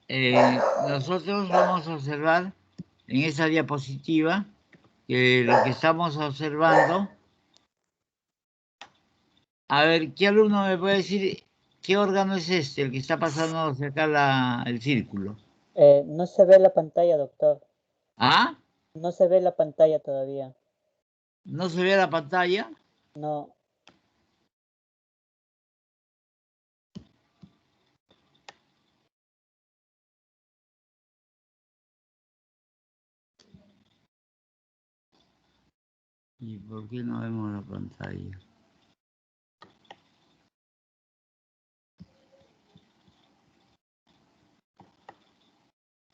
nosotros vamos a observar en esa diapositiva que lo que estamos observando. A ver, ¿qué alumno me puede decir qué órgano es este, el que está pasando hacia acá el círculo? No se ve la pantalla, doctor. ¿Ah? No se ve la pantalla todavía. ¿No se ve la pantalla? No. ¿Y por qué no vemos la pantalla?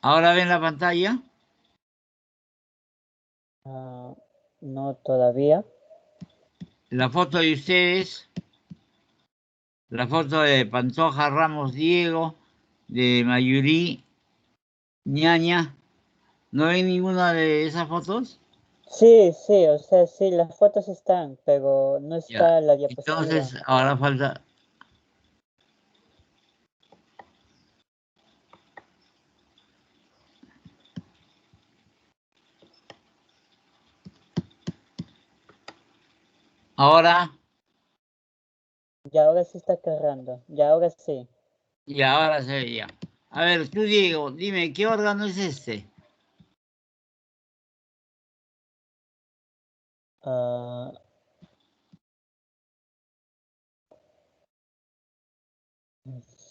¿Ahora ven la pantalla? No todavía. La foto de ustedes, la foto de Pantoja Ramos Diego, de Mayurí Ñaña, ¿no ven ninguna de esas fotos? Sí, sí, o sea, sí, las fotos están, pero no Ya. está la diapositiva. Entonces, ahora falta... Ahora, Ya ahora sí está cargando. Ya ahora sí. y ahora se veía. A ver, tú Diego, dime, ¿qué órgano es este?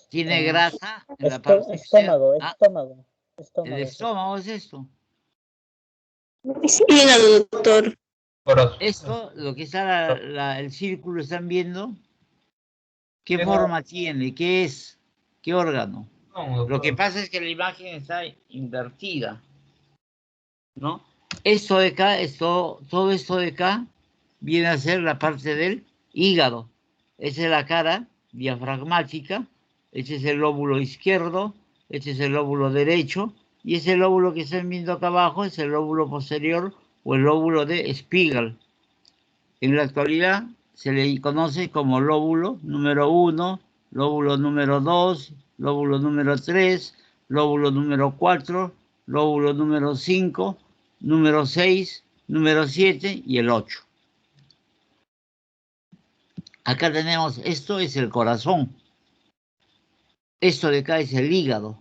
Tiene grasa en la parte externa. Estómago, Ah, estómago, el estómago. estómago es esto. Sí, hígado, doctor. Esto, lo que está el círculo, ¿están viendo? ¿Qué forma tiene? ¿Qué es? ¿Qué órgano? Lo que pasa es que la imagen está invertida, ¿no? Esto de acá, todo esto de acá viene a ser la parte del hígado. Esa es la cara diafragmática, este es el lóbulo izquierdo, este es el lóbulo derecho, y ese lóbulo que están viendo acá abajo es el lóbulo posterior o el lóbulo de Spiegel. En la actualidad se le conoce como lóbulo número 1, lóbulo número 2, lóbulo número 3, lóbulo número 4, lóbulo número 5, número 6, número 7 y el 8. Acá tenemos, esto es el corazón. Esto de acá es el hígado.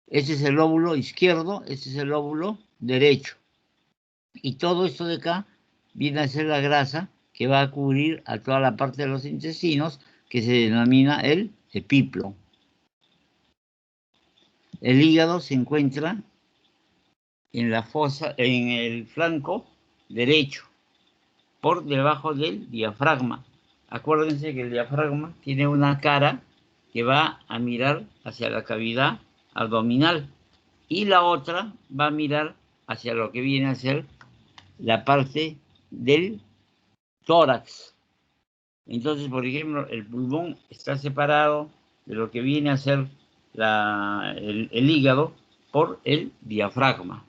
Este es el lóbulo izquierdo, este es el lóbulo derecho. Y todo esto de acá viene a ser la grasa que va a cubrir a toda la parte de los intestinos que se denomina el epiplo. El hígado se encuentra en la fosa, en el flanco derecho, por debajo del diafragma. Acuérdense que el diafragma tiene una cara que va a mirar hacia la cavidad abdominal y la otra va a mirar hacia lo que viene a ser la parte del tórax. Entonces, por ejemplo, el pulmón está separado de lo que viene a ser el hígado por el diafragma.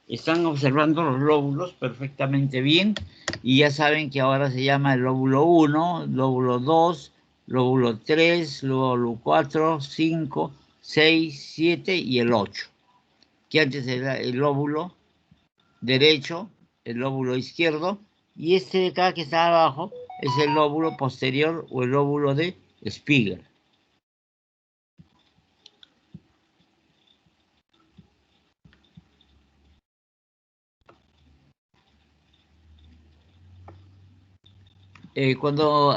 Están observando los lóbulos perfectamente bien y ya saben que ahora se llama el lóbulo 1, lóbulo 2, lóbulo 3, lóbulo 4, 5, 6, 7 y el 8. Que antes era el lóbulo derecho, el lóbulo izquierdo, y este de acá que está abajo es el lóbulo posterior o el lóbulo de Spiegel. Cuando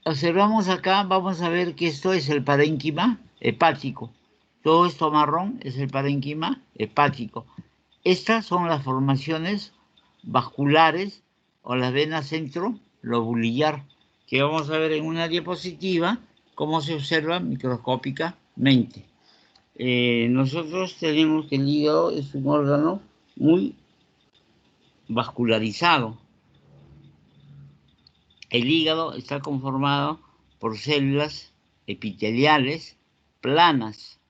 observamos acá, vamos a ver que esto es el parénquima hepático. Todo esto marrón es el parénquima hepático. Estas son las formaciones vasculares o las venas centrolobulillar, que vamos a ver en una diapositiva cómo se observa microscópicamente. Nosotros tenemos que el hígado es un órgano muy vascularizado. El hígado está conformado por células epiteliales planas.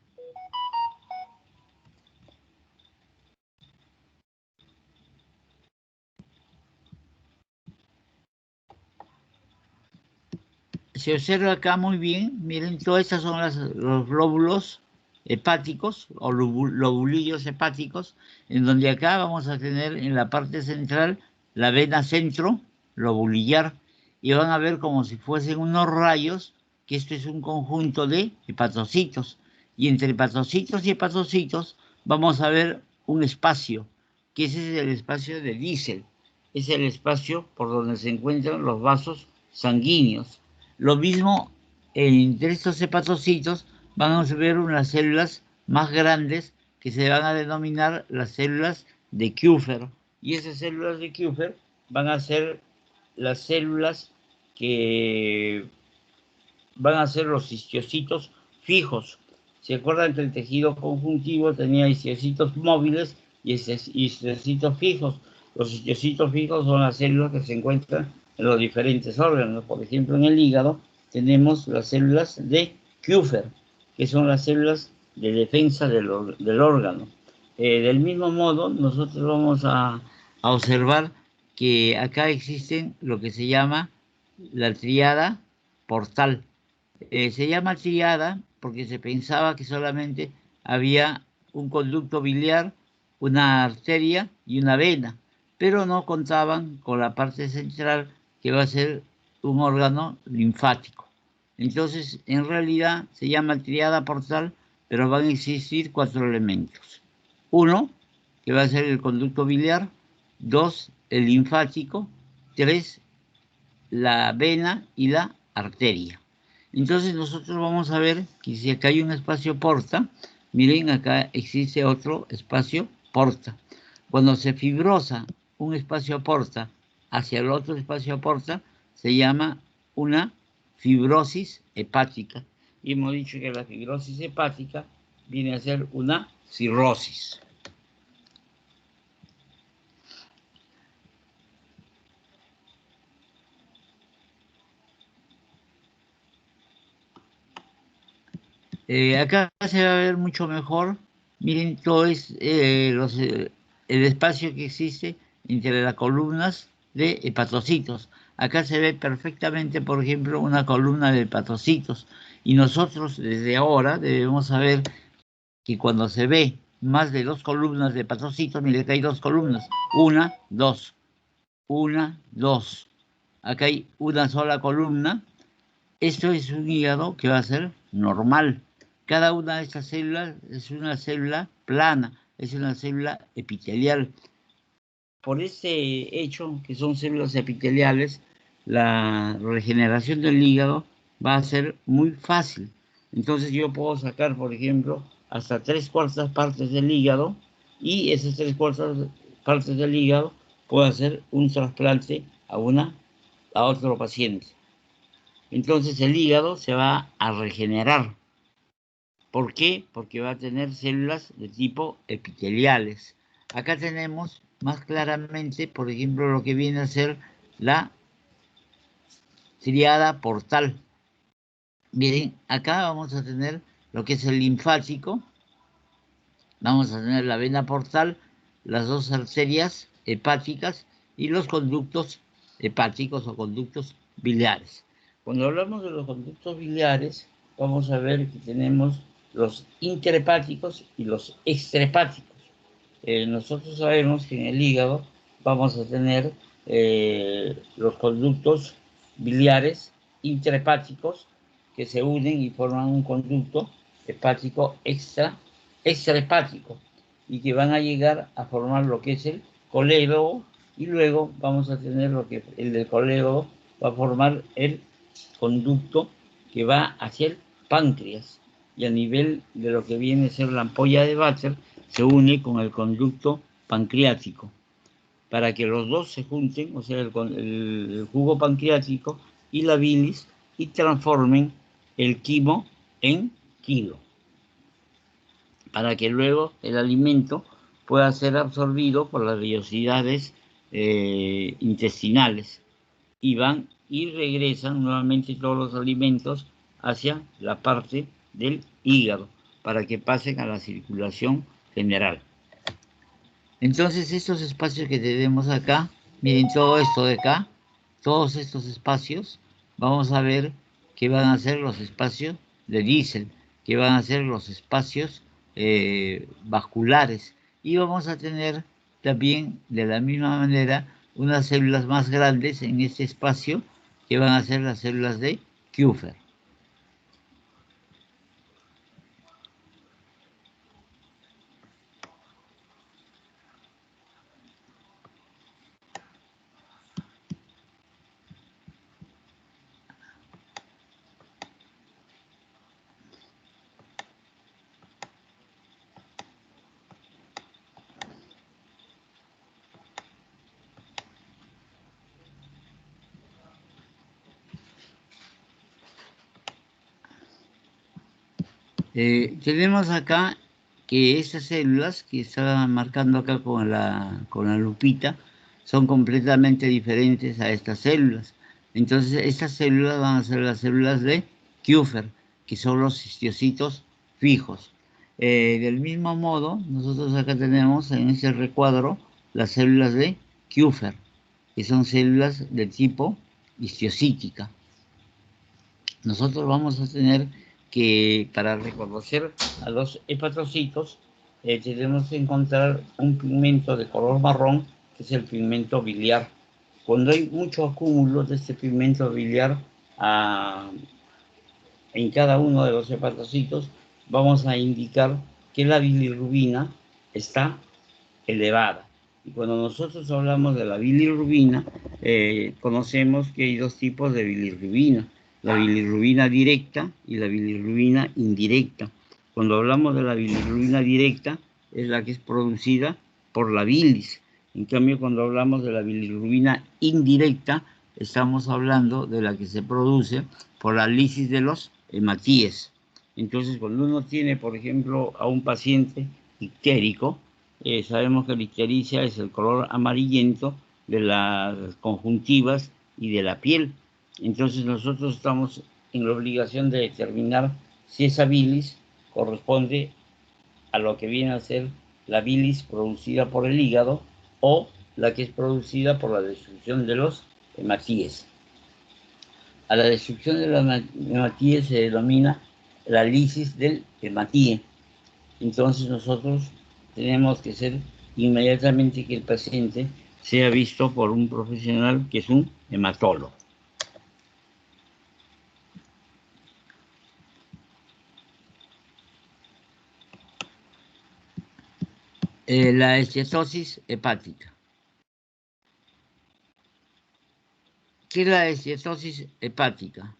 Se observa acá muy bien, miren, todas estas son los glóbulos hepáticos o lobulillos hepáticos, en donde acá vamos a tener en la parte central la vena centro lobulillar, y van a ver como si fuesen unos rayos, que esto es un conjunto de hepatocitos, y entre hepatocitos y hepatocitos vamos a ver un espacio, que ese es el espacio de Diésel, es el espacio por donde se encuentran los vasos sanguíneos. Lo mismo entre estos hepatocitos vamos a ver unas células más grandes que se van a denominar las células de Kupffer, y esas células de Kupffer van a ser las células que van a ser los histocitos fijos. ¿Se acuerdan que el tejido conjuntivo tenía histocitos móviles y histocitos fijos? Los histocitos fijos son las células que se encuentran en los diferentes órganos. Por ejemplo, en el hígado tenemos las células de Kupffer, que son las células de defensa del órgano. Del mismo modo, nosotros vamos a observar que acá existen lo que se llama la tríada portal. Se llama triada porque se pensaba que solamente había un conducto biliar, una arteria y una vena, pero no contaban con la parte central, que va a ser un órgano linfático. Entonces, en realidad se llama triada portal, pero van a existir 4 elementos. 1, que va a ser el conducto biliar; 2, el linfático; 3, la vena y la arteria. Entonces nosotros vamos a ver que si acá hay un espacio porta, miren, acá existe otro espacio porta. Cuando se fibrosa un espacio porta hacia el otro espacio porta, se llama una fibrosis hepática. Y hemos dicho que la fibrosis hepática viene a ser una cirrosis. Acá se va a ver mucho mejor. Miren, todo es el espacio que existe entre las columnas de hepatocitos. Acá se ve perfectamente, por ejemplo, una columna de hepatocitos. Y nosotros desde ahora debemos saber que cuando se ve más de 2 columnas de hepatocitos, miren, acá hay 2 columnas. 1, 2. 1, 2. Acá hay una sola columna. Esto es un hígado que va a ser normal. Cada una de estas células es una célula plana, es una célula epitelial. Por este hecho, que son células epiteliales, la regeneración del hígado va a ser muy fácil. Entonces yo puedo sacar, por ejemplo, hasta 3/4 partes del hígado, y esas 3/4 partes del hígado puedo hacer un trasplante a otro paciente. Entonces el hígado se va a regenerar. ¿Por qué? Porque va a tener células de tipo epiteliales. Acá tenemos más claramente, por ejemplo, lo que viene a ser la tríada portal. Miren, acá vamos a tener lo que es el linfático, vamos a tener la vena portal, las 2 arterias hepáticas y los conductos hepáticos o conductos biliares. Cuando hablamos de los conductos biliares, vamos a ver que tenemos los interhepáticos y los extrahepáticos. Nosotros sabemos que en el hígado vamos a tener los conductos biliares interhepáticos, que se unen y forman un conducto hepático extrahepático, y que van a llegar a formar lo que es el colédogo, y luego vamos a tener lo que el del colédogo va a formar el conducto que va hacia el páncreas, y a nivel de lo que viene a ser la ampolla de Vater se une con el conducto pancreático, para que los dos se junten, o sea, el jugo pancreático y la bilis, y transformen el quimo en kilo, para que luego el alimento pueda ser absorbido por las vellosidades intestinales, y van y regresan nuevamente todos los alimentos hacia la parte del hígado, para que pasen a la circulación general. Entonces, estos espacios que tenemos acá, miren todo esto de acá, todos estos espacios, vamos a ver que van a ser los espacios de Diésel. que van a ser los espacios vasculares. Y vamos a tener también, de la misma manera, unas células más grandes en este espacio, que van a ser las células de Kupffer. Tenemos acá que estas células que estaba marcando acá con la lupita son completamente diferentes a estas células. Entonces, estas células van a ser las células de Kupffer, que son los histocitos fijos. Del mismo modo, nosotros acá tenemos en este recuadro las células de Kupffer, que son células de tipo histocítica. Nosotros vamos a tener que, para reconocer a los hepatocitos, tenemos que encontrar un pigmento de color marrón, que es el pigmento biliar. Cuando hay muchos acúmulos de este pigmento biliar en cada uno de los hepatocitos, vamos a indicar que la bilirrubina está elevada. Y cuando nosotros hablamos de la bilirrubina, conocemos que hay dos tipos de bilirrubina: la bilirrubina directa y la bilirrubina indirecta. Cuando hablamos de la bilirrubina directa, es la que es producida por la bilis. En cambio, cuando hablamos de la bilirrubina indirecta, estamos hablando de la que se produce por la lisis de los hematíes. Entonces, cuando uno tiene, por ejemplo, a un paciente ictérico, sabemos que la ictericia es el color amarillento de las conjuntivas y de la piel. Entonces nosotros estamos en la obligación de determinar si esa bilis corresponde a lo que viene a ser la bilis producida por el hígado o la que es producida por la destrucción de los hematíes. A la destrucción de los hematíes se denomina la lisis del hematíe. Entonces nosotros tenemos que ser inmediatamente que el paciente sea visto por un profesional que es un hematólogo. La esteatosis hepática. ¿Qué es la esteatosis hepática?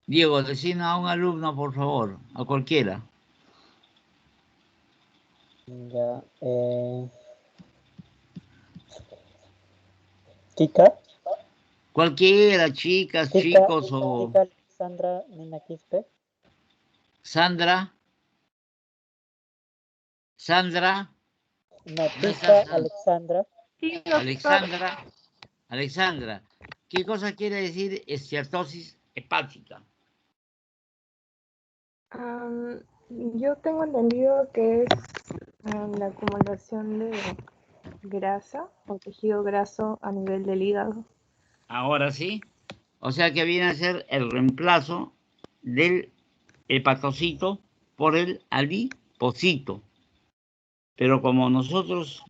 Diego, decina a un alumno, por favor, a cualquiera. Ya, chica, Cualquiera, chicas, chicos o... chica Alexandra Nina Quispe. Sandra. Sandra. No, No está chica Sandra. Alexandra. Sí, doctor. Alexandra. Alexandra. ¿Qué cosa quiere decir esteatosis hepática? Yo tengo entendido que es la acumulación de grasa o tejido graso a nivel del hígado. Ahora sí. O sea que viene a ser el reemplazo del hepatocito por el adipocito. Pero como nosotros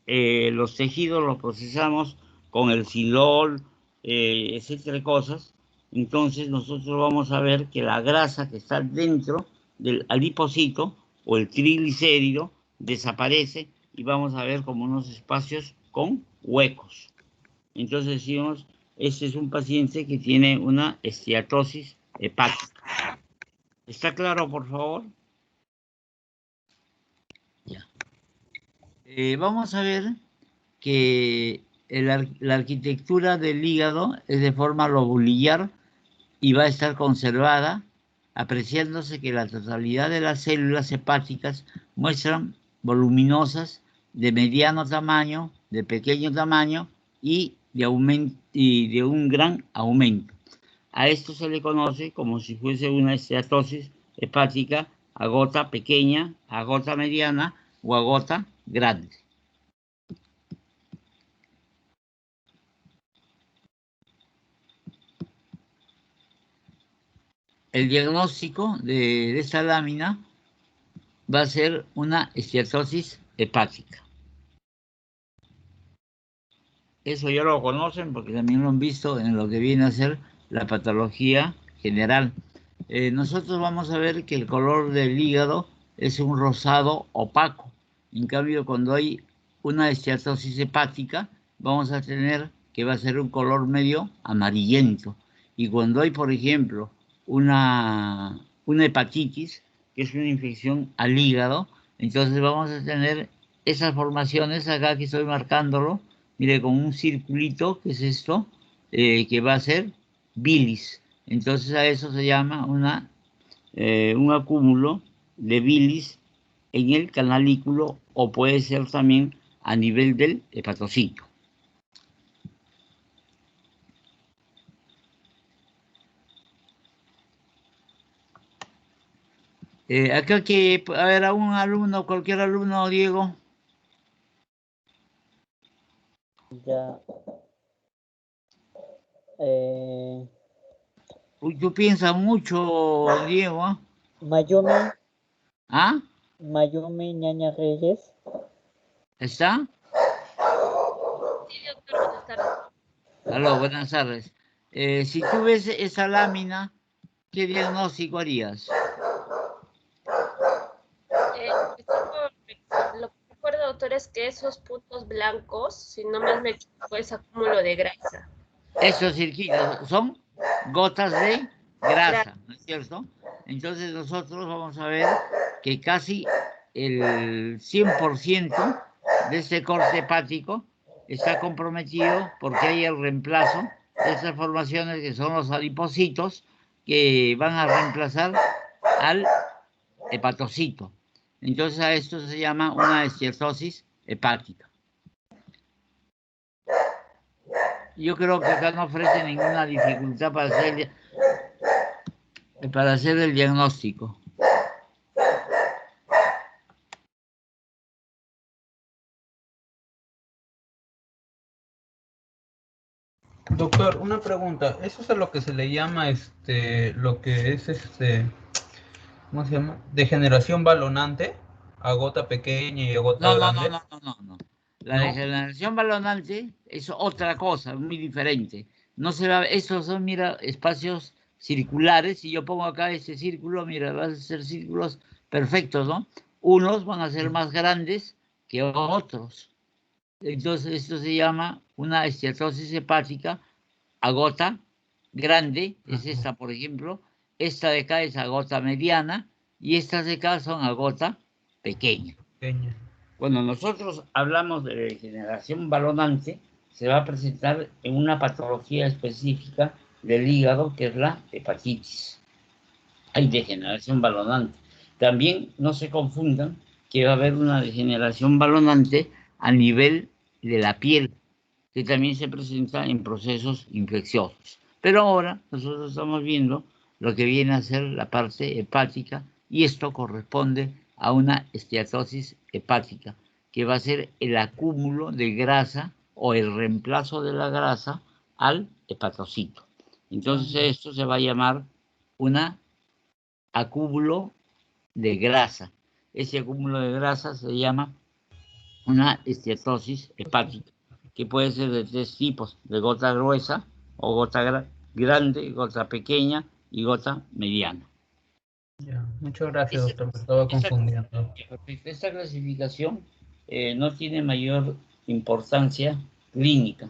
los tejidos los procesamos con el silol, etcétera de cosas, entonces nosotros vamos a ver que la grasa que está dentro del adipocito o el triglicérido desaparece y vamos a ver como unos espacios con huecos. Entonces decimos, este es un paciente que tiene una esteatosis hepática. ¿Está claro, por favor? Ya. Vamos a ver que la arquitectura del hígado es de forma lobulillar y va a estar conservada, apreciándose que la totalidad de las células hepáticas muestran voluminosas de mediano tamaño, de pequeño tamaño y de un gran aumento. A esto se le conoce como si fuese una esteatosis hepática a gota pequeña, a gota mediana o a gota grande. el diagnóstico de esta lámina va a ser una esteatosis hepática. Eso ya lo conocen porque también lo han visto en lo que viene a ser la patología general. Nosotros vamos a ver que el color del hígado es un rosado opaco. En cambio, cuando hay una esteatosis hepática, vamos a tener que va a ser un color medio amarillento. Y cuando hay, por ejemplo, una hepatitis, que es una infección al hígado, entonces vamos a tener esas formaciones acá que estoy marcándolo. Mire, con un circulito, que es esto, que va a ser bilis. Entonces a eso se llama un acúmulo de bilis en el canalículo o puede ser también a nivel del hepatocito. Acá que, a ver, a un alumno, cualquier alumno, Diego. Ya. Uy, tú piensas mucho, Diego. Mayumi, ¿Ah? Mayumi Ñaña Reyes. ¿Está? Sí, doctor, buenas tardes. Aló, buenas tardes. Si tú ves esa lámina, ¿qué diagnóstico harías? Lo que recuerdo, doctor, es que esos puntos blancos, si no más me equivoco, es acúmulo de grasa. Esos circuitos son gotas de grasa, ¿no es cierto? Entonces nosotros vamos a ver que casi el 100% de este corte hepático está comprometido porque hay el reemplazo de estas formaciones que son los adipocitos que van a reemplazar al hepatocito. Entonces a esto se llama una esteatosis hepática. Yo creo que acá no ofrece ninguna dificultad para hacer el diagnóstico. Doctor, una pregunta. ¿Eso es a lo que se le llama lo que es ¿cómo se llama? Degeneración balonante, a gota pequeña y a gota No, no, no, grande? no, no, no, no. La ¿No? degeneración balonante es otra cosa, muy diferente. No se va, estos son, mira, espacios circulares. Si yo pongo acá este círculo, mira, van a ser círculos perfectos, ¿no? Unos van a ser más grandes que otros. Entonces, esto se llama una esteatosis hepática a gota grande, es esta, por ejemplo. Esta de acá es a gota mediana y estas de acá son a gota pequeña. Pequeña. Cuando nosotros hablamos de degeneración balonante, se va a presentar en una patología específica del hígado, que es la hepatitis. Hay degeneración balonante. También no se confundan que va a haber una degeneración balonante a nivel de la piel, que también se presenta en procesos infecciosos. Pero ahora nosotros estamos viendo lo que viene a ser la parte hepática y esto corresponde a una esteatosis hepática, que va a ser el acúmulo de grasa o el reemplazo de la grasa al hepatocito. Entonces esto se va a llamar una acúmulo de grasa. Ese acúmulo de grasa se llama una esteatosis hepática, que puede ser de tres tipos: de gota gruesa o gota grande, gota pequeña y gota mediana. Ya. Muchas gracias, Esta, doctor. Me estaba esta, confundiendo. esta clasificación no tiene mayor importancia clínica.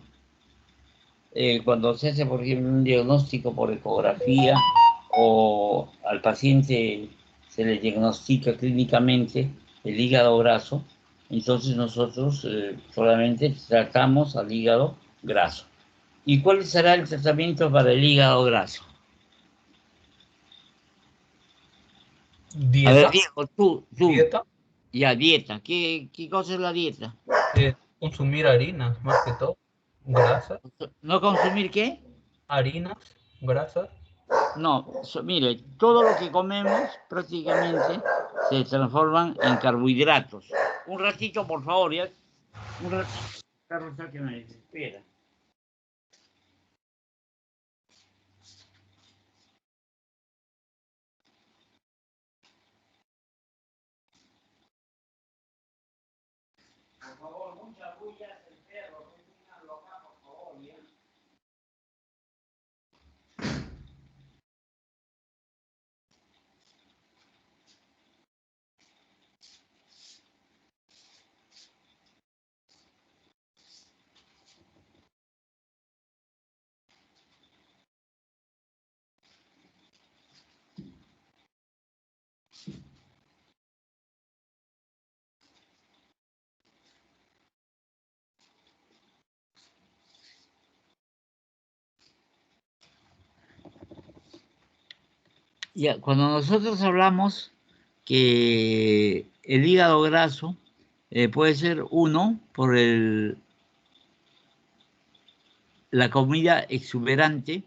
Cuando se hace, por ejemplo, un diagnóstico por ecografía o al paciente se le diagnostica clínicamente el hígado graso, entonces nosotros solamente tratamos al hígado graso. ¿Y cuál será el tratamiento para el hígado graso? A ver, ¿Dieta? Diego, tú, ¿Dieta? ya, dieta. ¿Qué cosa es la dieta? Consumir harinas, más que todo. Grasas. ¿No consumir qué? Harinas, grasas. No, mire, todo lo que comemos prácticamente se transforman en carbohidratos. Un ratito, por favor, ya. Un ratito. Carlos, que me desespera. Ya, cuando nosotros hablamos que el hígado graso puede ser uno por la comida exuberante,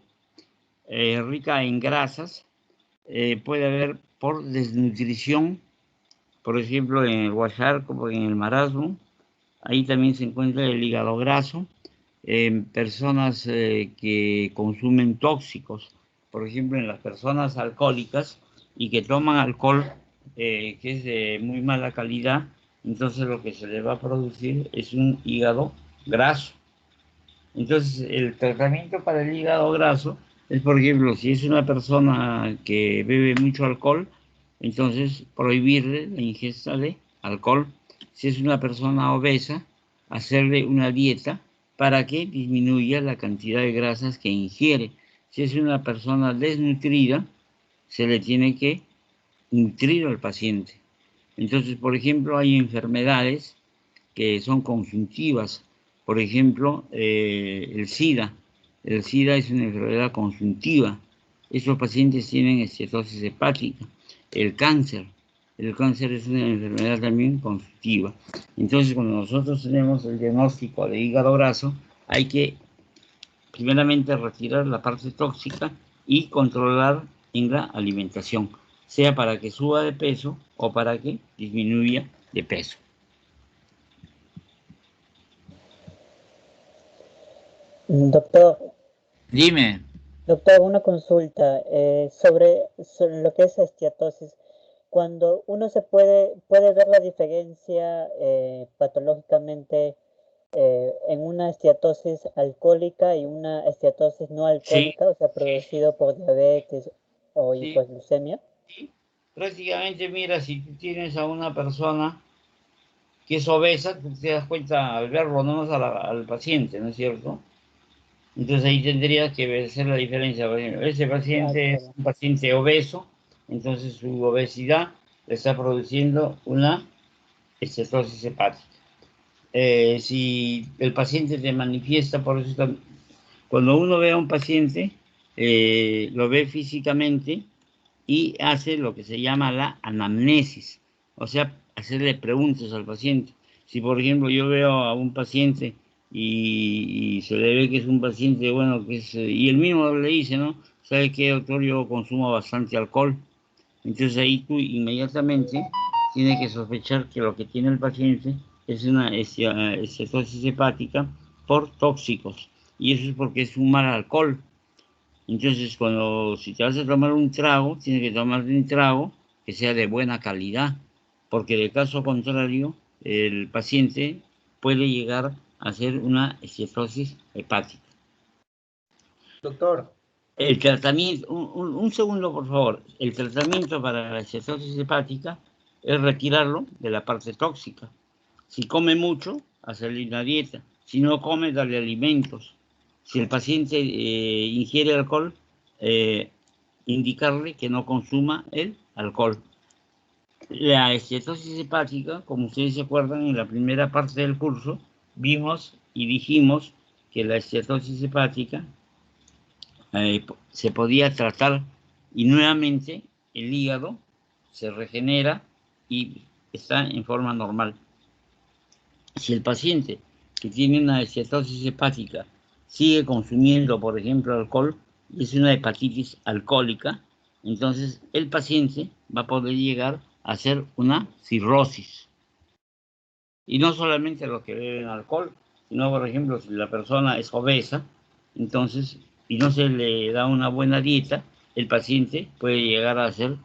rica en grasas, puede haber por desnutrición, por ejemplo en el Huascarco, en el marasmo, ahí también se encuentra el hígado graso, en personas que consumen tóxicos, por ejemplo en las personas alcohólicas y que toman alcohol que es de muy mala calidad, entonces lo que se le va a producir es un hígado graso. Entonces el tratamiento para el hígado graso es, por ejemplo, si es una persona que bebe mucho alcohol, entonces prohibirle la ingesta de alcohol. Si es una persona obesa, hacerle una dieta para que disminuya la cantidad de grasas que ingiere. Si es una persona desnutrida, se le tiene que nutrir al paciente. Entonces, por ejemplo, hay enfermedades que son consuntivas. Por ejemplo, el SIDA. El SIDA es una enfermedad consuntiva. Esos pacientes tienen esteatosis hepática. El cáncer es una enfermedad también consultiva. Entonces, cuando nosotros tenemos el diagnóstico de hígado graso, hay que primeramente retirar la parte tóxica y controlar en la alimentación, sea para que suba de peso o para que disminuya de peso. Doctor, Dime. Doctor, una consulta sobre lo que es esteatosis. Cuando uno puede ver la diferencia patológicamente en una esteatosis alcohólica y una esteatosis no alcohólica, Sí, o sea, producido por diabetes o sí, hipoglucemia. sí. Prácticamente, mira, si tú tienes a una persona que es obesa, tú te das cuenta al verlo, no más al paciente, ¿no es cierto? Entonces ahí tendrías que hacer la diferencia. Por ejemplo, ese paciente es Claro. un paciente obeso, entonces su obesidad le está produciendo una esteatosis hepática. Si el paciente te manifiesta, por eso cuando uno ve a un paciente, lo ve físicamente y hace lo que se llama la anamnesis, o sea, hacerle preguntas al paciente. Si, por ejemplo, yo veo a un paciente y se le ve que es un paciente, bueno, y el mismo le dice, ¿no? ¿Sabe qué, doctor? Yo consumo bastante alcohol. Entonces ahí tú inmediatamente tienes que sospechar que lo que tiene el paciente es una esteatosis hepática por tóxicos. Y eso es porque es un mal alcohol. Entonces, si te vas a tomar un trago, tienes que tomarte un trago que sea de buena calidad, porque de caso contrario, el paciente puede llegar a hacer una esteatosis hepática. Doctor, El tratamiento, un segundo por favor, el tratamiento para la esteatosis hepática es retirarlo de la parte tóxica. Si come mucho, hacerle una dieta. Si no come, darle alimentos. Si el paciente ingiere alcohol, indicarle que no consuma el alcohol. La esteatosis hepática, como ustedes se acuerdan, en la primera parte del curso, vimos y dijimos que la esteatosis hepática se podía tratar y nuevamente el hígado se regenera y está en forma normal. Si el paciente que tiene una esteatosis hepática sigue consumiendo, por ejemplo, alcohol, y es una hepatitis alcohólica, entonces el paciente va a poder llegar a hacer una cirrosis. Y no solamente los que beben alcohol, sino, por ejemplo, si la persona es obesa, entonces, y no se le da una buena dieta, el paciente puede llegar a hacer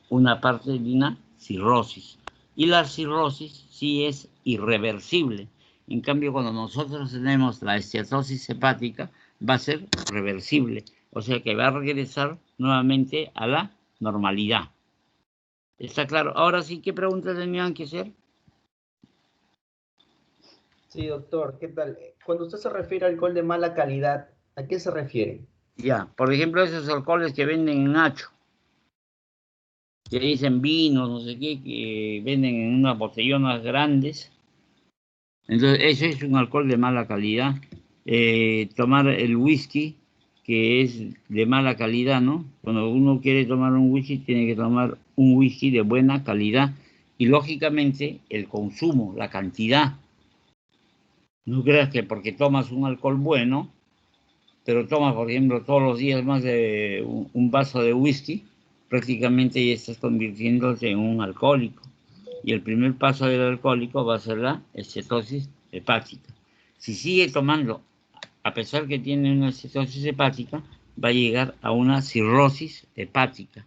una parte de una cirrosis. Y la cirrosis sí es irreversible. En cambio, cuando nosotros tenemos la esteatosis hepática, va a ser reversible. O sea que va a regresar nuevamente a la normalidad. ¿Está claro? Ahora sí, ¿qué preguntas tenían que hacer? Sí, doctor, ¿qué tal? Cuando usted se refiere a alcohol de mala calidad, ¿a qué se refiere? Ya, por ejemplo, esos alcoholes que venden en Nacho, que dicen vinos, no sé qué, que venden en unas botellonas grandes. Entonces, ese es un alcohol de mala calidad. Tomar el whisky, que es de mala calidad, ¿no? Cuando uno quiere tomar un whisky, tiene que tomar un whisky de buena calidad. Y lógicamente, el consumo, la cantidad. No creas que porque tomas un alcohol bueno, pero tomas, por ejemplo, todos los días más de un vaso de whisky, prácticamente ya estás convirtiéndote en un alcohólico. Y el primer paso del alcohólico va a ser la estetosis hepática. Si sigue tomando, a pesar que tiene una estetosis hepática, va a llegar a una cirrosis hepática.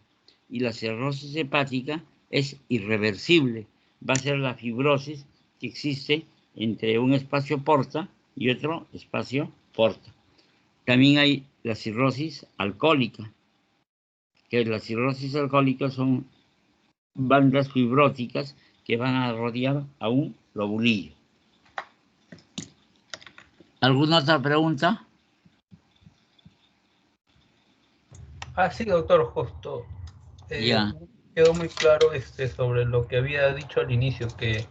Y la cirrosis hepática es irreversible. Va a ser la fibrosis que existe entre un espacio porta y otro espacio porta. También hay la cirrosis alcohólica, que la cirrosis alcohólica son bandas fibróticas que van a rodear a un lobulillo. ¿Alguna otra pregunta? Sí, doctor, justo. Ya. Quedó muy claro sobre lo que había dicho al inicio, que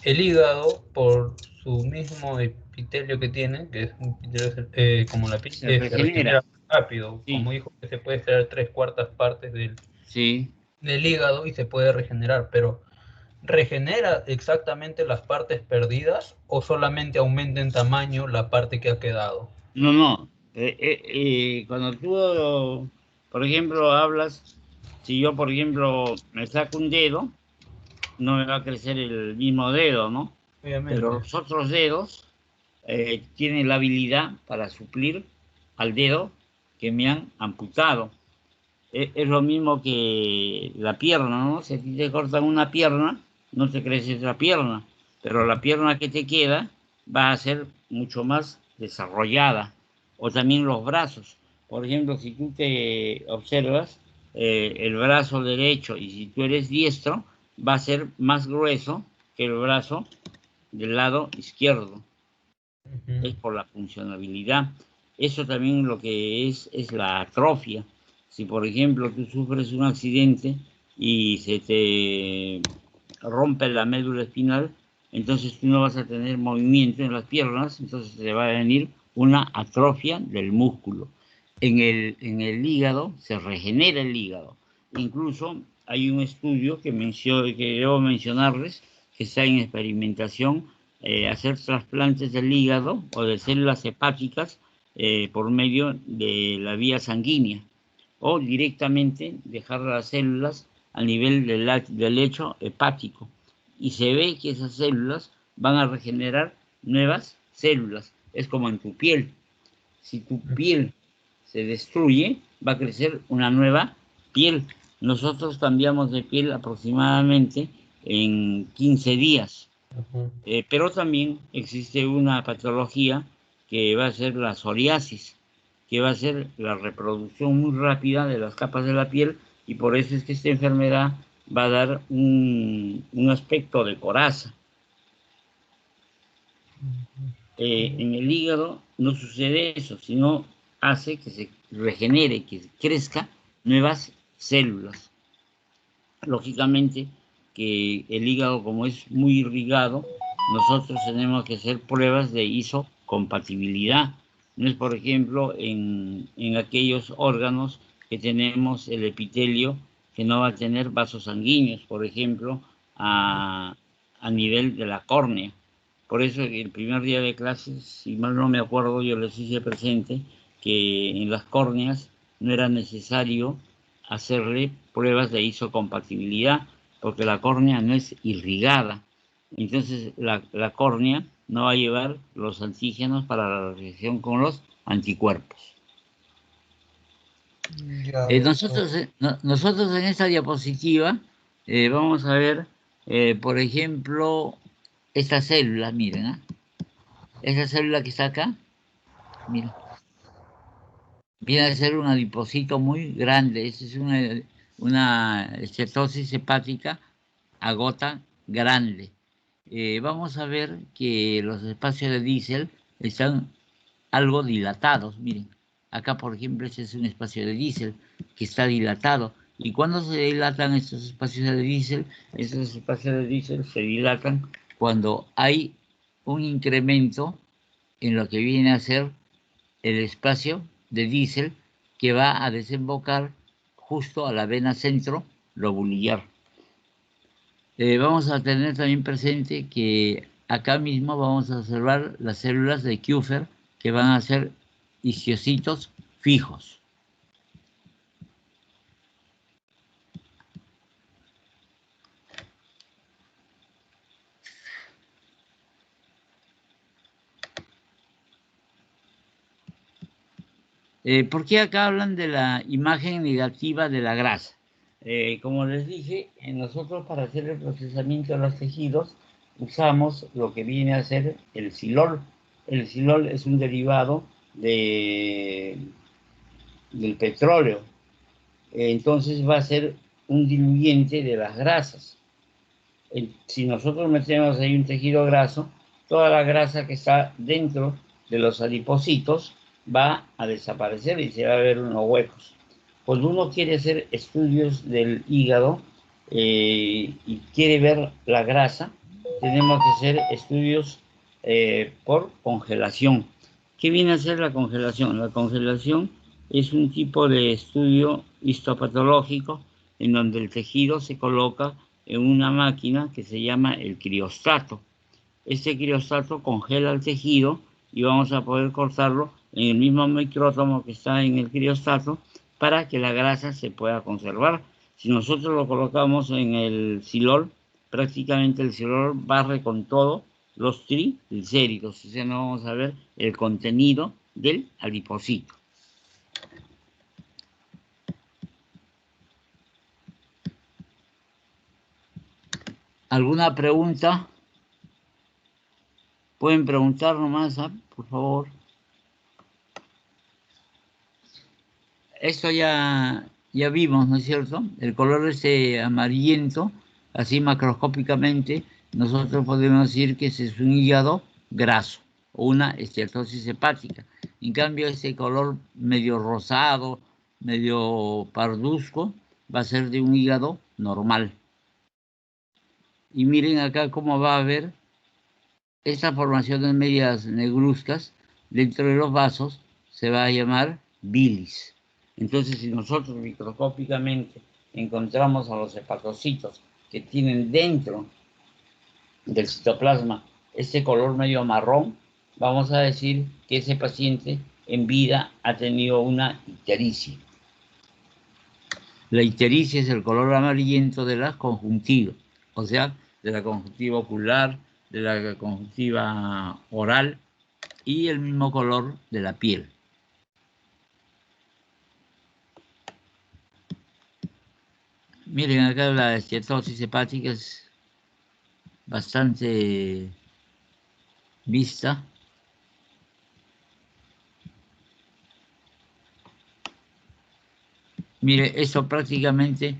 el hígado, por su mismo epitelio que tiene, que es un epitelio como la piel, Se se regenera. regenera rápido. Sí. Como dijo, que se puede extraer 3/4 partes Sí. del hígado y se puede regenerar, pero ¿regenera exactamente las partes perdidas o solamente aumenta en tamaño la parte que ha quedado? No, no. Cuando tú, por ejemplo, hablas, si yo, por ejemplo, me saco un dedo, no me va a crecer el mismo dedo, ¿no? Obviamente. Pero los otros dedos tienen la habilidad para suplir al dedo que me han amputado. Es lo mismo que la pierna, ¿no? Si a ti te cortan una pierna, no te crece otra pierna, pero la pierna que te queda va a ser mucho más desarrollada. O también los brazos. Por ejemplo, si tú te observas el brazo derecho y si tú eres diestro, va a ser más grueso que el brazo del lado izquierdo. Es por la funcionabilidad. Eso también lo que es la atrofia. Si por ejemplo tú sufres un accidente y se te rompe la médula espinal, entonces tú no vas a tener movimiento en las piernas, entonces te va a venir una atrofia del músculo. En el hígado se regenera el hígado. Incluso hay un estudio que debo mencionarles, que está en experimentación, hacer trasplantes del hígado o de células hepáticas por medio de la vía sanguínea o directamente dejar las células a nivel del lecho hepático y se ve que esas células van a regenerar nuevas células. Es como en tu piel. Si tu piel se destruye, va a crecer una nueva piel. Nosotros cambiamos de piel aproximadamente en 15 días. Pero también existe una patología que va a ser la psoriasis, que va a ser la reproducción muy rápida de las capas de la piel y por eso es que esta enfermedad va a dar un aspecto de coraza. En el hígado no sucede eso, sino hace que se regenere, que crezca nuevas células. Lógicamente que el hígado, como es muy irrigado, nosotros tenemos que hacer pruebas de isocompatibilidad. No es, por ejemplo, en aquellos órganos que tenemos el epitelio que no va a tener vasos sanguíneos, por ejemplo, a nivel de la córnea. Por eso el primer día de clases, si mal no me acuerdo, yo les hice presente que en las córneas no era necesario hacerle pruebas de isocompatibilidad, porque la córnea no es irrigada. Entonces la córnea no va a llevar los antígenos para la reacción con los anticuerpos. Nosotros en esta diapositiva vamos a ver, por ejemplo, esta célula, miren, ¿ah? Esa célula que está acá, miren, viene a ser un adipocito muy grande. Esa es una esteatosis hepática a gota grande. Vamos a ver que los espacios de Diésel están algo dilatados. Miren, acá por ejemplo este es un espacio de Diésel que está dilatado. ¿Y cuando se dilatan estos espacios de Diésel? Estos espacios de Diésel se dilatan cuando hay un incremento en lo que viene a ser el espacio de Diésel que va a desembocar justo a la vena centro lobular. Vamos a tener también presente que acá mismo vamos a observar las células de Kupffer que van a ser histocitos fijos. ¿Por qué acá hablan de la imagen negativa de la grasa? Como les dije, nosotros para hacer el procesamiento de los tejidos usamos lo que viene a ser el silol. El silol es un derivado del petróleo. Entonces va a ser un diluyente de las grasas. Si nosotros metemos ahí un tejido graso, toda la grasa que está dentro de los adipocitos va a desaparecer y se va a ver unos huecos. Cuando uno quiere hacer estudios del hígado y quiere ver la grasa, tenemos que hacer estudios por congelación. ¿Qué viene a ser la congelación? La congelación es un tipo de estudio histopatológico en donde el tejido se coloca en una máquina que se llama el criostato. Este criostato congela el tejido y vamos a poder cortarlo en el mismo micrótomo que está en el criostato para que la grasa se pueda conservar. Si nosotros lo colocamos en el silol, prácticamente el silol barre con todo los triglicéridos, o sea, no vamos a ver el contenido del adipocito. ¿Alguna pregunta? Pueden preguntar nomás, ¿eh? Por favor. Esto ya vimos, ¿no es cierto? El color ese amarillento, así macroscópicamente, nosotros podemos decir que ese es un hígado graso o una esteatosis hepática. En cambio, ese color medio rosado, medio parduzco, va a ser de un hígado normal. Y miren acá cómo va a haber estas formaciones medias negruzcas dentro de los vasos, se va a llamar bilis. Entonces, si nosotros microscópicamente encontramos a los hepatocitos que tienen dentro del citoplasma este color medio marrón, vamos a decir que ese paciente en vida ha tenido una ictericia. La ictericia es el color amarillento de la conjuntiva, o sea, de la conjuntiva ocular, de la conjuntiva oral y el mismo color de la piel. Miren acá la esteatosis hepática es bastante vista. Mire, esto prácticamente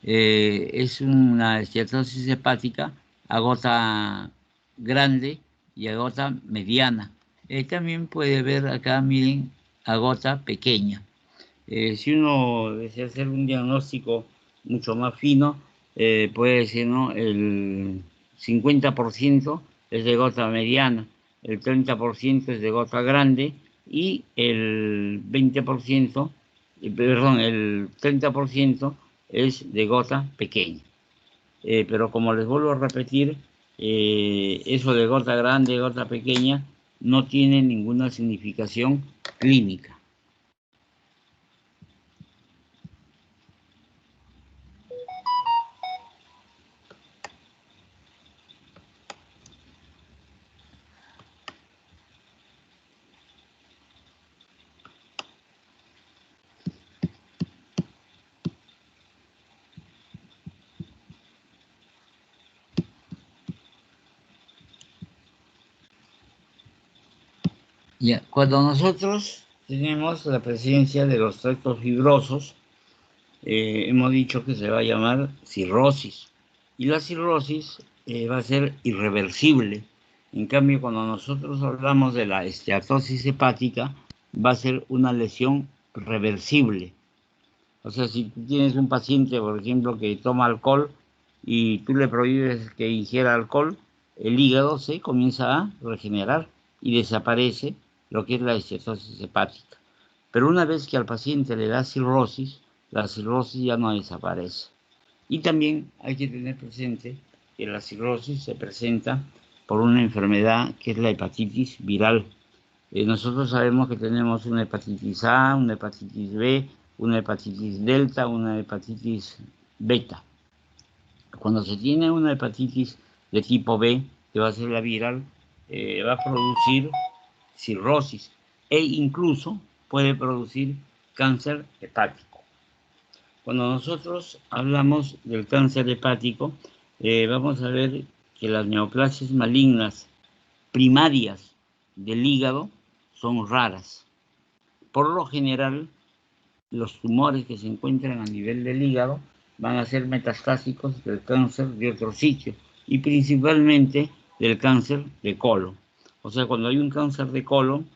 es una esteatosis hepática a gota grande y a gota mediana. También puede ver acá, miren, a gota pequeña. Si uno desea hacer un diagnóstico mucho más fino, puede decir, ¿no? El 50% es de gota mediana, el 30% es de gota grande y el 20%, perdón, el 30% es de gota pequeña. Pero como les vuelvo a repetir, eso de gota grande, gota pequeña, no tiene ninguna significación clínica. Ya, cuando nosotros tenemos la presencia de los tractos fibrosos, hemos dicho que se va a llamar cirrosis. Y la cirrosis va a ser irreversible. En cambio, cuando nosotros hablamos de la esteatosis hepática, va a ser una lesión reversible. O sea, si tú tienes un paciente, por ejemplo, que toma alcohol y tú le prohíbes que ingiera alcohol, el hígado se comienza a regenerar y desaparece lo que es la esteatosis hepática. Pero una vez que al paciente le da cirrosis, la cirrosis ya no desaparece. Y también hay que tener presente que la cirrosis se presenta por una enfermedad que es la hepatitis viral. Nosotros sabemos que tenemos una hepatitis A, una hepatitis B, una hepatitis delta, una hepatitis beta. Cuando se tiene una hepatitis de tipo B, que va a ser la viral, va a producir cirrosis e incluso puede producir cáncer hepático. Cuando nosotros hablamos del cáncer hepático, vamos a ver que las neoplasias malignas primarias del hígado son raras. Por lo general, los tumores que se encuentran a nivel del hígado van a ser metastásicos del cáncer de otro sitio y principalmente del cáncer de colon. O sea, cuando hay un cáncer de colon,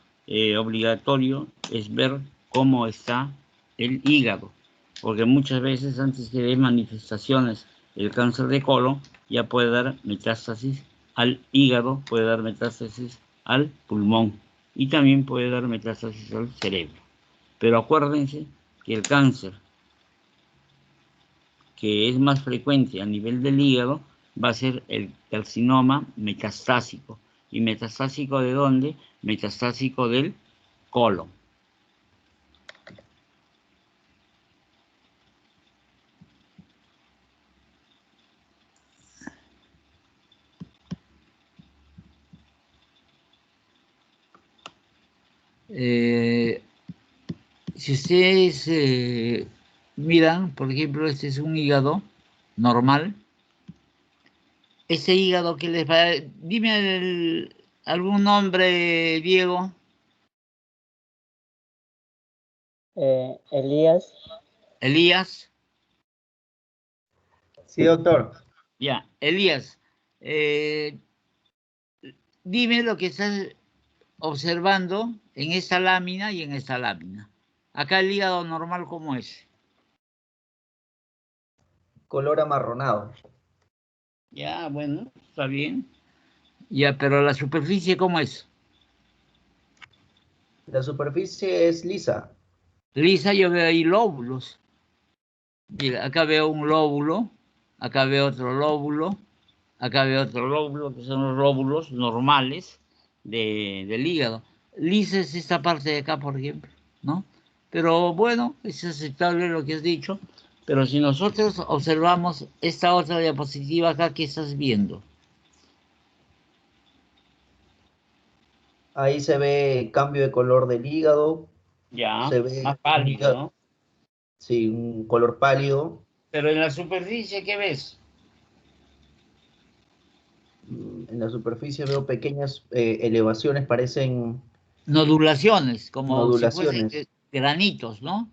obligatorio es ver cómo está el hígado, porque muchas veces antes que dé manifestaciones el cáncer de colon ya puede dar metástasis al hígado, puede dar metástasis al pulmón y también puede dar metástasis al cerebro. Pero acuérdense que el cáncer que es más frecuente a nivel del hígado va a ser el carcinoma metastásico. ¿Y metastásico de dónde? Metastásico del colon. Si ustedes miran, por ejemplo, este es un hígado normal. Ese hígado que les va... Dime algún nombre, Diego. Elías. Elías. Sí, doctor. Ya, Elías. Dime lo que estás observando en esta lámina y en esta lámina. Acá el hígado normal, ¿cómo es? Color amarronado. Ya, bueno, está bien. Ya, pero la superficie, ¿cómo es? La superficie es lisa. Lisa, yo veo ahí lóbulos. Mira, acá veo un lóbulo, acá veo otro lóbulo, acá veo otro lóbulo, que son los lóbulos normales del hígado. Lisa es esta parte de acá, por ejemplo, ¿no? Pero bueno, es aceptable lo que has dicho. Pero si nosotros observamos esta otra diapositiva acá, ¿qué estás viendo? Ahí se ve cambio de color del hígado. Ya, Se ve más pálido, ¿no? sí, un color pálido. Pero en la superficie, ¿qué ves? En la superficie veo pequeñas elevaciones, parecen Nodulaciones, como si fuesen nodulaciones. granitos, ¿no?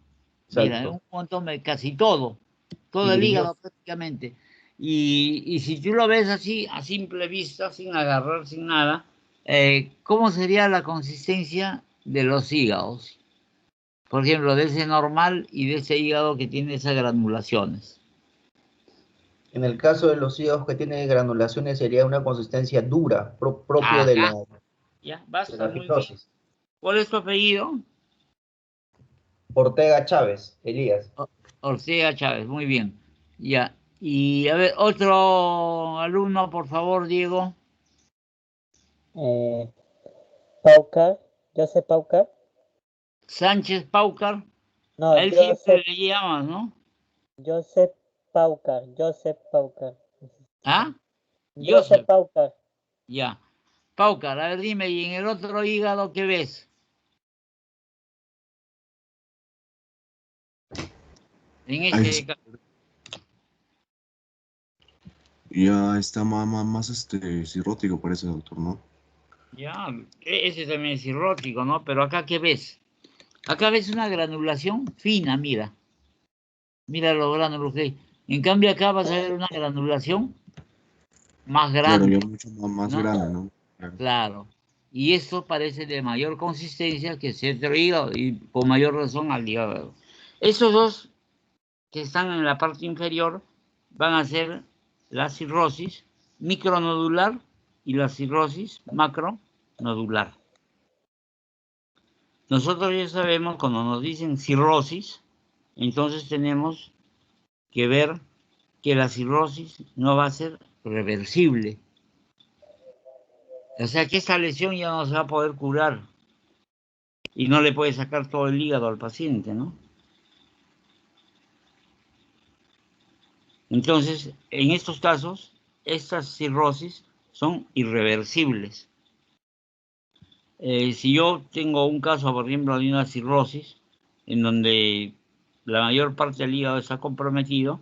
Mira, en un Exacto. montón, casi todo el hígado Vidrioso. prácticamente. Y si tú lo ves así, a simple vista, sin agarrar, sin nada, ¿cómo sería la consistencia de los hígados? Por ejemplo, de ese normal y de ese hígado que tiene esas granulaciones. En el caso de los hígados que tienen granulaciones sería una consistencia dura, propio de Ajá, la, ya, de basta, la muy bien. fibrosis. ¿Cuál es tu apellido? Ortega Chávez, Elías. Ortega Chávez, muy bien. Ya. Y a ver, otro alumno, por favor, Diego. Paucar. Joseph Paucar. Sánchez Paucar. No, A él siempre le llamas, ¿no? Joseph Paucar. Joseph Paucar. ¿Ah? Joseph Joseph. Paucar. Ya. Paucar, a ver, dime, ¿y en el otro hígado qué ves? En Ahí ese caso. ya está más cirrótico parece, doctor, ¿no? Ya, ese también es cirrótico, ¿no? Pero acá, ¿qué ves? Acá ves una granulación fina, mira. Mira los gránulos que hay. En cambio, acá vas a ver una granulación más Claro, grande, ya mucho más ¿no? grande, ¿no? Claro. Claro. Y esto parece de mayor consistencia que cierto hígado y con mayor razón al hígado. Esos dos que están en la parte inferior van a ser la cirrosis micronodular y la cirrosis macronodular. Nosotros ya sabemos, cuando nos dicen cirrosis, entonces tenemos que ver que la cirrosis no va a ser reversible. O sea que esta lesión ya no se va a poder curar y no le puede sacar todo el hígado al paciente, ¿no? Entonces, en estos casos, estas cirrosis son irreversibles. Si yo tengo un caso, por ejemplo, de una cirrosis, en donde la mayor parte del hígado está comprometido,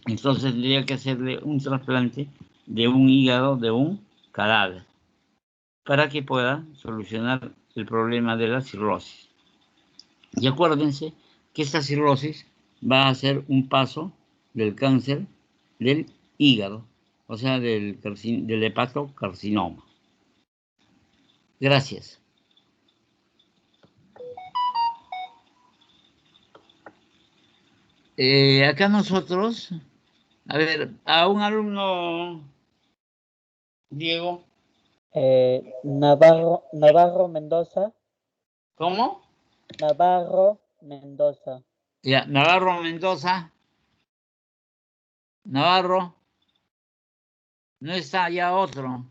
entonces tendría que hacerle un trasplante de un hígado de un cadáver para que pueda solucionar el problema de la cirrosis. Y acuérdense que esta cirrosis va a ser un paso del cáncer del hígado, o sea, del hepatocarcinoma. Gracias. Acá nosotros, a ver, a un alumno, Diego. Navarro Mendoza. ¿Cómo? Navarro Mendoza. Ya, Navarro Mendoza. Navarro. No está ya otro.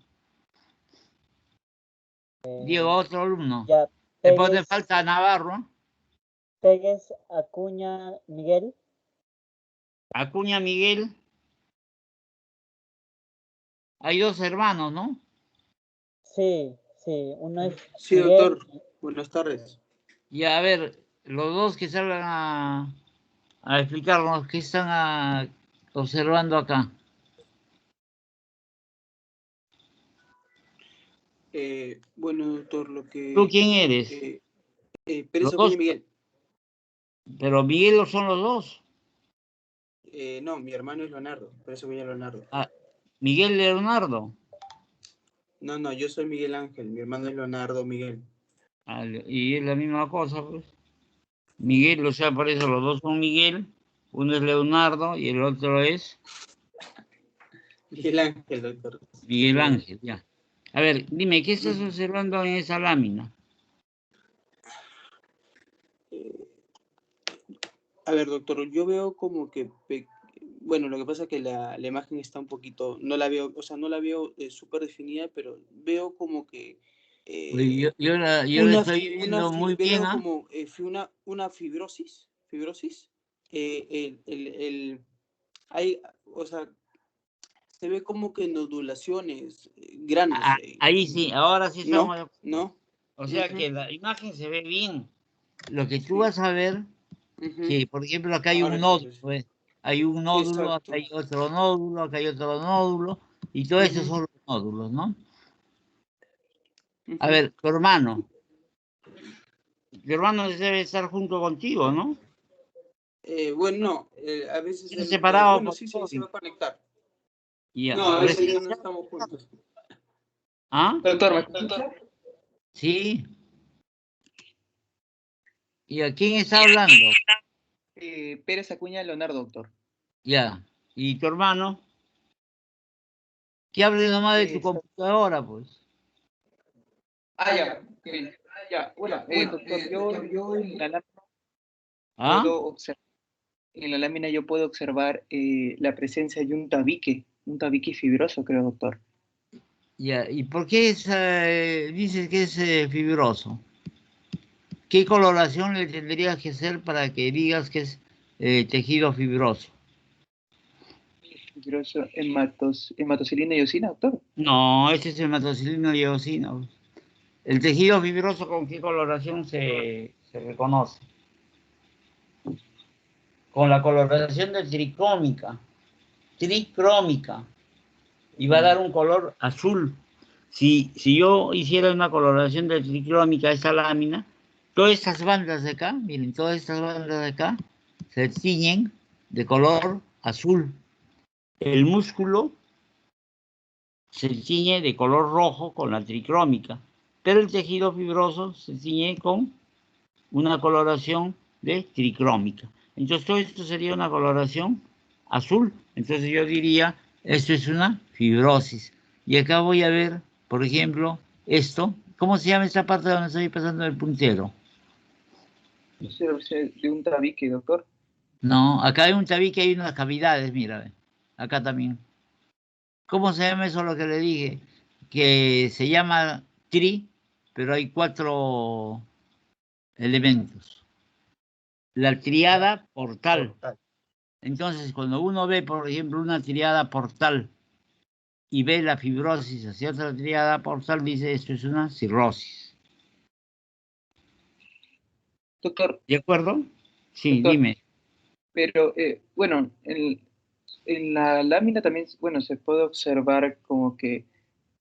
Diego, otro alumno. Ya, Después de falta Navarro. Pérez Acuña Miguel. Acuña Miguel. Hay dos hermanos, ¿no? Sí, sí, uno es Sí, Miguel. doctor. Buenas tardes. Y a ver, los dos que salgan a explicarnos qué están observando acá. Bueno, doctor, lo que... ¿Tú quién eres? Pérez Los Acuña dos. Miguel. Pero Miguel son los dos. No, mi hermano es Leonardo. Pérez Acuña Leonardo. Ah, Miguel Leonardo. No, yo soy Miguel Ángel. Mi hermano es Leonardo Miguel. Y es la misma cosa, pues. Miguel, o sea, por eso los dos son Miguel. Uno es Leonardo y el otro es Miguel Ángel, doctor. Miguel Ángel, ya. A ver, dime, ¿qué estás observando en esa lámina? A ver, doctor, yo veo como que... Bueno, lo que pasa es que la imagen está un poquito... No la veo, o sea, no la veo súper definida, pero veo como que... Yo la estoy viendo muy bien, veo ¿ah? como una fibrosis. Hay, o sea, se ve como que nodulaciones, granos. Ahí sí, ahora sí estamos. ¿No? O sea que la imagen se ve bien. Lo que tú vas a ver, que por ejemplo acá hay un nódulo, pues. Hay un nódulo, acá hay otro nódulo, acá hay otro nódulo, y todo eso son los nódulos, ¿no? A ver, tu hermano debe estar junto contigo, ¿no? Bueno, no, a veces... ¿Están separados? Bueno, sí, se va a conectar. Ya. No, a veces ya no estamos juntos. ¿Ah? Doctor, ¿me escucha? Sí. ¿Y a quién está hablando? Pérez Acuña Leonardo, doctor. Ya. ¿Y tu hermano? Que hable nomás de tu computadora, pues. Ya. Okay. Ya, bueno, doctor, yo en la lámina puedo observar, en la lámina yo puedo observar la presencia de un tabique fibroso, creo, doctor. Ya. ¿Y por qué dices que es fibroso? ¿Qué coloración le tendrías que hacer para que digas que es tejido fibroso? Fibroso, hematocilina y eosina, doctor. No, ese es hematocilina y eosina. ¿El tejido fibroso con qué coloración se reconoce? Con la coloración de tricrómica. Y va a dar un color azul. Si yo hiciera una coloración de tricrómica a esta lámina, todas estas bandas de acá, miren, todas estas bandas de acá se tiñen de color azul. El músculo se tiñe de color rojo con la tricrómica, pero el tejido fibroso se tiñe con una coloración de tricrómica. Entonces todo esto sería una coloración azul. Entonces yo diría, esto es una fibrosis. Y acá voy a ver, por ejemplo, esto. ¿Cómo se llama esta parte donde estoy pasando el puntero? No sé, de un tabique, doctor. No, acá hay un tabique, hay unas cavidades, mira. Acá también. ¿Cómo se llama eso lo que le dije? Que se llama tri, pero hay 4 elementos. La triada portal. Entonces, cuando uno ve, por ejemplo, una triada portal y ve la fibrosis hacia otra triada portal, dice esto es una cirrosis. Doctor. ¿De acuerdo? Sí, Doctor, dime. pero bueno, en la lámina también, bueno, se puede observar como que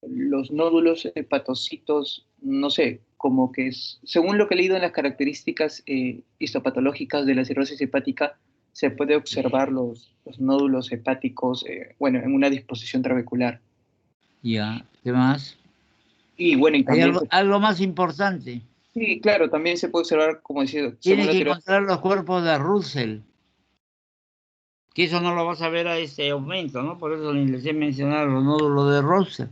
los nódulos hepatocitos, no sé, como que según lo que he leído en las características histopatológicas de la cirrosis hepática, se puede observar los nódulos hepáticos, bueno, en una disposición trabecular. Ya, ¿qué más? Y bueno, y Hay también algo más importante. sí, claro, también se puede observar, como decía, según Tienes la que teoría. encontrar los cuerpos de Russell, que eso no lo vas a ver a este aumento, ¿no? Por eso les he mencionado los nódulos de Russell.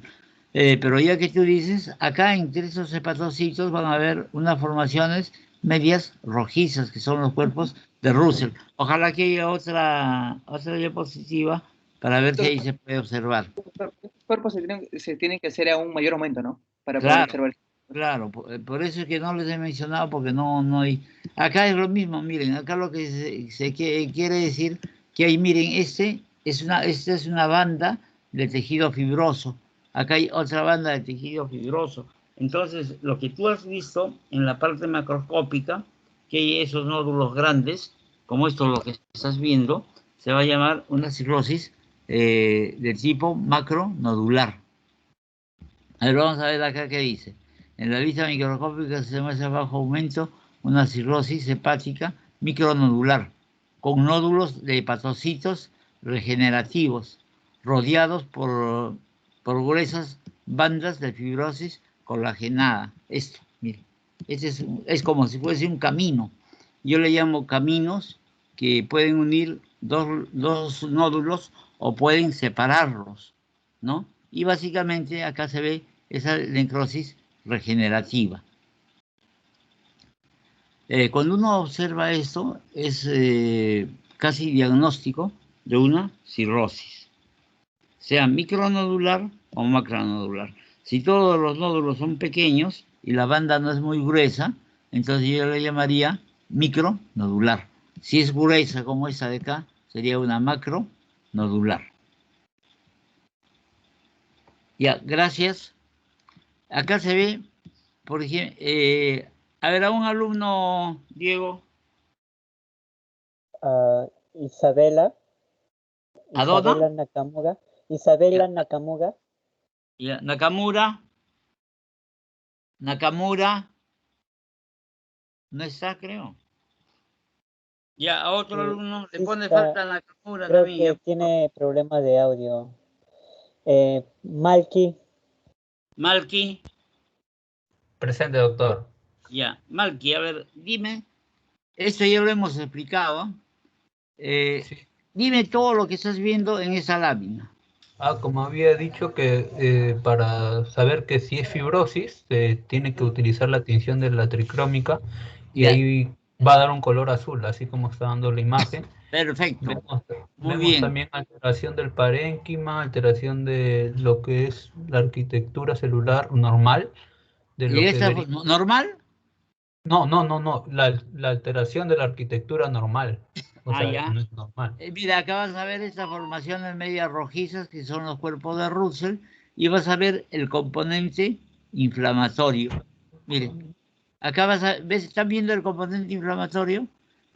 Pero ya que tú dices, acá entre esos hepatocitos van a haber unas formaciones medias rojizas, que son los cuerpos de Russell. Ojalá que haya otra diapositiva para ver si ahí se puede observar. Estos cuerpos se tienen que hacer a un mayor aumento, ¿no? Para poder Claro, observar. claro, por eso es que no les he mencionado, porque no hay... Acá es lo mismo, miren, acá lo que quiere decir que hay, miren, esta es una banda de tejido fibroso, acá hay otra banda de tejido fibroso. Entonces, lo que tú has visto en la parte macroscópica, que hay esos nódulos grandes, como esto lo que estás viendo, se va a llamar una cirrosis del tipo macronodular. A ver, vamos a ver acá qué dice. En la vista microscópica se muestra bajo aumento una cirrosis hepática micronodular, con nódulos de hepatocitos regenerativos, rodeados por gruesas bandas de fibrosis colagenada. Esto, mire, este es como si fuese un camino. Yo le llamo caminos que pueden unir dos nódulos o pueden separarlos, ¿no? Y básicamente acá se ve esa necrosis regenerativa. Cuando uno observa esto, es casi diagnóstico de una cirrosis, sea micronodular o macronodular. Si todos los nódulos son pequeños y la banda no es muy gruesa, entonces yo le llamaría micronodular. Si es gruesa como esta de acá, sería una macronodular. Ya, gracias. Acá se ve, por ejemplo, a ver, a un alumno, Diego. Isabela. ¿Adona? Isabela Nakamura. Isabela Nakamura. Ya, Nakamura. No está, creo. Ya, a otro alumno le pone falta Nakamura creo también. que tiene problemas de audio. Malky. Presente, doctor. Ya, Malky, a ver, dime. Esto ya lo hemos explicado. Sí. Dime todo lo que estás viendo en esa lámina. Como había dicho que para saber que si es fibrosis, se tiene que utilizar la tinción de la tricrómica y Ya. ahí va a dar un color azul, así como está dando la imagen. Perfecto. Muy Vemos bien. también alteración del parénquima, alteración de lo que es la arquitectura celular normal. De ¿Y lo que esta normal? No, la alteración de la arquitectura normal. O sea, Ya. no es normal. Mira, acá vas a ver estas formaciones medias rojizas que son los cuerpos de Russell y vas a ver el componente inflamatorio. Miren, acá ¿están viendo el componente inflamatorio?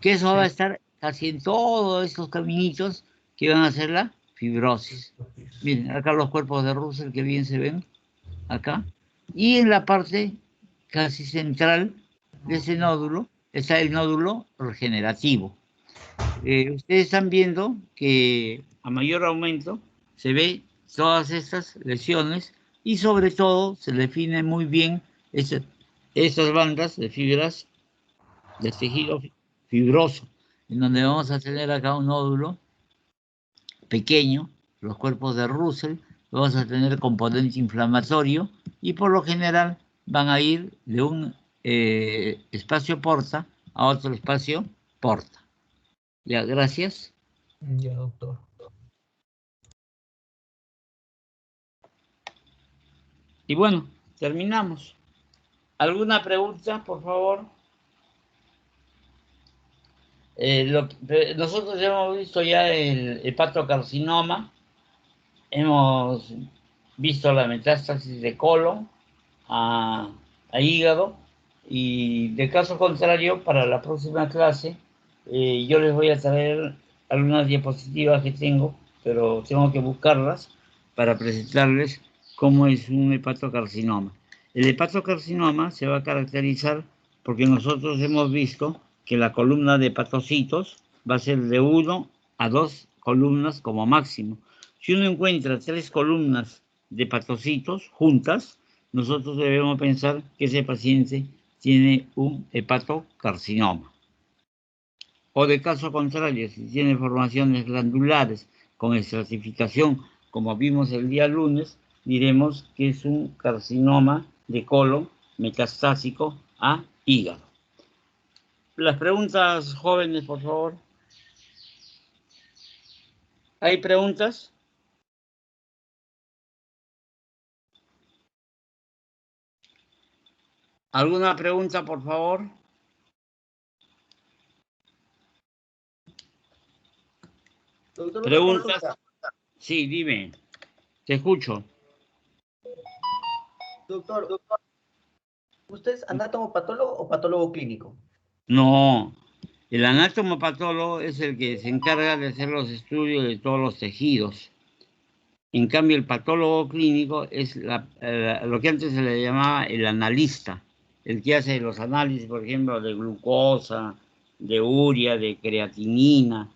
Que eso va a estar casi en todos estos caminitos que van a ser la fibrosis. Miren, acá los cuerpos de Russell que bien se ven. acá, y en la parte casi central de ese nódulo está el nódulo regenerativo. Ustedes están viendo que a mayor aumento se ve todas estas lesiones y sobre todo se define muy bien esas bandas de fibras del tejido fibroso, en donde vamos a tener acá un nódulo pequeño, los cuerpos de Russell, vamos a tener componente inflamatorio y por lo general van a ir de un espacio porta a otro espacio porta. Ya, gracias. Ya, doctor. Y bueno, terminamos. ¿Alguna pregunta, por favor? Nosotros hemos visto ya el hepatocarcinoma, hemos visto la metástasis de colon a hígado, y de caso contrario, para la próxima clase, yo les voy a traer algunas diapositivas que tengo, pero tengo que buscarlas para presentarles cómo es un hepatocarcinoma. El hepatocarcinoma se va a caracterizar porque nosotros hemos visto que la columna de hepatocitos va a ser de 1 a 2 columnas como máximo. Si uno encuentra 3 columnas de hepatocitos juntas, nosotros debemos pensar que ese paciente tiene un hepatocarcinoma. O de caso contrario, si tiene formaciones glandulares con estratificación, como vimos el día lunes, diremos que es un carcinoma de colon metastásico a hígado. Las preguntas, jóvenes, por favor. ¿Hay preguntas? ¿Alguna pregunta, por favor? Doctor, ¿Preguntas? Sí, dime. Te escucho. Doctor, ¿usted es anatomopatólogo o patólogo clínico? No, el anatomopatólogo es el que se encarga de hacer los estudios de todos los tejidos. En cambio, el patólogo clínico es lo que antes se le llamaba el analista, el que hace los análisis, por ejemplo, de glucosa, de urea, de creatinina,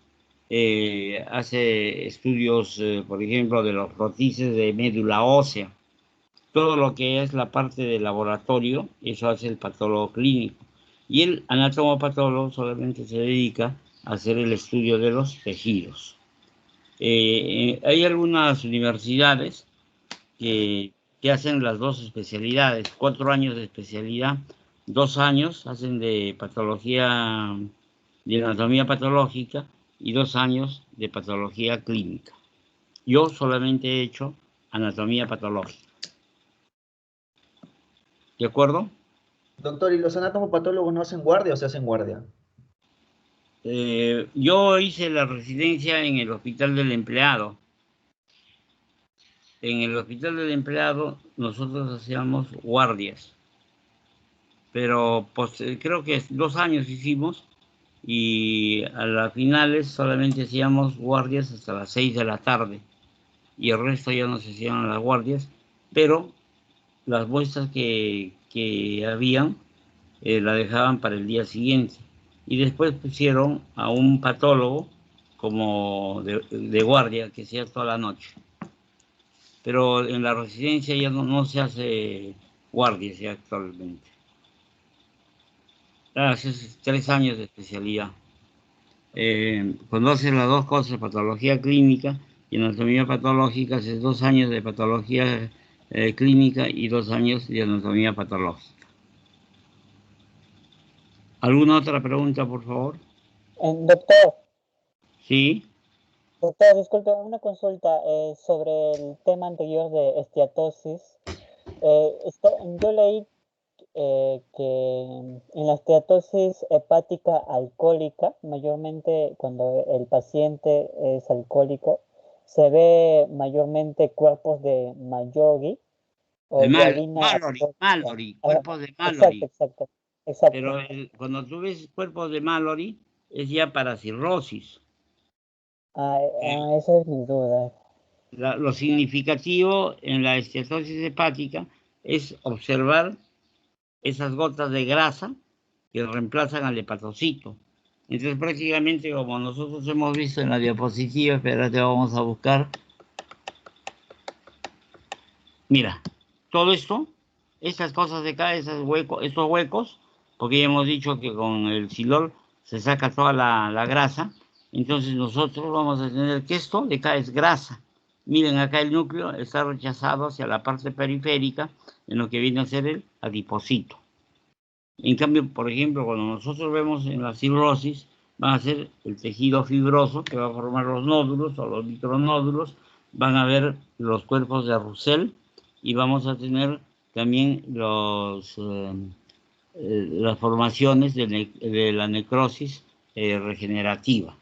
hace estudios, por ejemplo, de los rótices de médula ósea. Todo lo que es la parte de laboratorio, eso hace el patólogo clínico. Y el anatomopatólogo solamente se dedica a hacer el estudio de los tejidos. Hay algunas universidades que hacen las dos especialidades, 4 años de especialidad, 2 años hacen de patología, de anatomía patológica y 2 años de patología clínica. Yo solamente he hecho anatomía patológica. ¿De acuerdo? Doctor, ¿y los anatomopatólogos no hacen guardia o se hacen guardia? Yo hice la residencia en el Hospital del Empleado. En el Hospital del Empleado nosotros hacíamos guardias, pero pues, creo que 2 años hicimos y a las finales solamente hacíamos guardias hasta las 6 de la tarde y el resto ya no se hacían las guardias, pero las muestras que habían la dejaban para el día siguiente. Y después pusieron a un patólogo como de guardia que hacía toda la noche. Pero en la residencia ya no se hace guardia ya actualmente. Hace 3 años de especialidad. Cuando haces las dos cosas, patología clínica y anatomía patológica, haces 2 años de patología clínica y 2 años de anatomía patológica. ¿Alguna otra pregunta, por favor? Doctor, Sí. doctor, disculpe, una consulta sobre el tema anterior de esteatosis. Yo leí que en la esteatosis hepática alcohólica, mayormente cuando el paciente es alcohólico, se ve mayormente cuerpos de Mallory o de harina Mallory, cuerpos de Mallory. Exacto. Pero cuando tú ves cuerpos de Mallory, es ya para cirrosis. Esa es mi duda. Lo significativo en la esteatosis hepática es observar esas gotas de grasa que reemplazan al hepatocito. Entonces, prácticamente, como nosotros hemos visto en la diapositiva, espérate, vamos a buscar. Mira, todo esto, estas cosas de acá, estos huecos, porque ya hemos dicho que con el silol se saca toda la grasa, entonces nosotros vamos a tener que esto de acá es grasa. Miren, acá el núcleo está rechazado hacia la parte periférica, en lo que viene a ser el adipocito. En cambio, por ejemplo, cuando nosotros vemos en la cirrosis, van a ser el tejido fibroso que va a formar los nódulos o los micronódulos, van a ver los cuerpos de Roussel y vamos a tener también las formaciones de la necrosis regenerativa.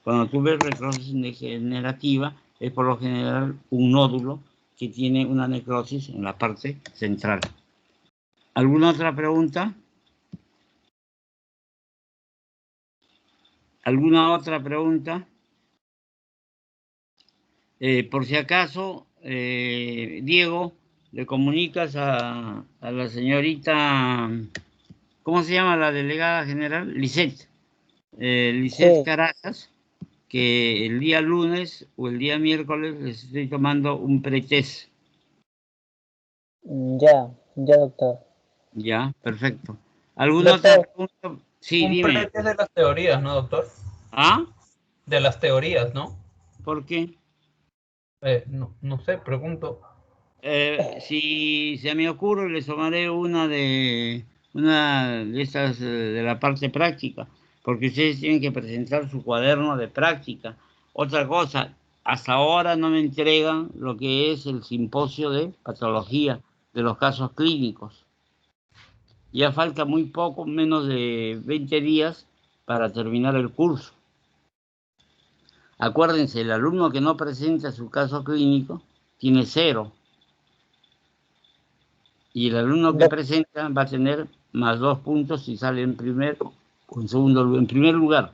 Cuando tú ves necrosis degenerativa, es por lo general un nódulo que tiene una necrosis en la parte central. ¿Alguna otra pregunta? ¿Alguna otra pregunta? Por si acaso, Diego, le comunicas a la señorita, ¿cómo se llama la delegada general? Lisette. Lisette Sí. Carajas, que el día lunes o el día miércoles les estoy tomando un pretest. Ya, doctor. Ya, perfecto. ¿Alguna otra pregunta? Sí, Un dime. pretest de las teorías, ¿no, doctor? ¿Ah? De las teorías, ¿no? ¿Por qué? No sé, pregunto. Si se me ocurre, les tomaré una de estas de la parte práctica, porque ustedes tienen que presentar su cuaderno de práctica. Otra cosa, hasta ahora no me entregan lo que es el simposio de patología de los casos clínicos. Ya falta muy poco, menos de 20 días para terminar el curso. Acuérdense, el alumno que no presenta su caso clínico tiene 0. Y el alumno que presenta va a tener más 2 puntos si sale en primer lugar.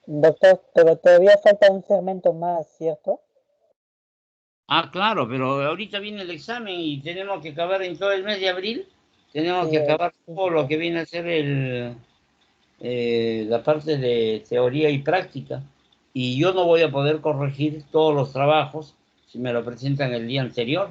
Doctor, pero todavía falta un segmento más, ¿cierto? Ah, claro, pero ahorita viene el examen y tenemos que acabar en todo el mes de abril. Tenemos Sí, que acabar sí, todo lo que viene a ser la parte de teoría y práctica. Y yo no voy a poder corregir todos los trabajos si me lo presentan el día anterior.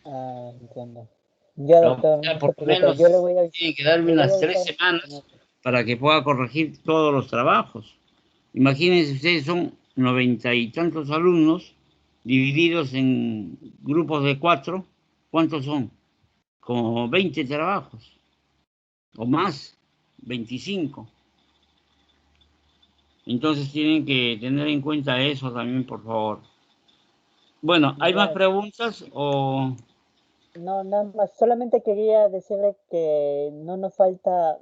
Ah, entiendo. Ya, doctor, no Por se lo preocupe, menos yo le voy a tiene que darme le voy a unas 3 avisar. semanas para que pueda corregir todos los trabajos. Imagínense ustedes, son 90 y tantos alumnos divididos en grupos de 4. ¿Cuántos son? Como 20 trabajos o más, 25. Entonces tienen que tener en cuenta eso también, por favor. Bueno, ¿hay más preguntas o...? No, nada más. Solamente quería decirle que no nos falta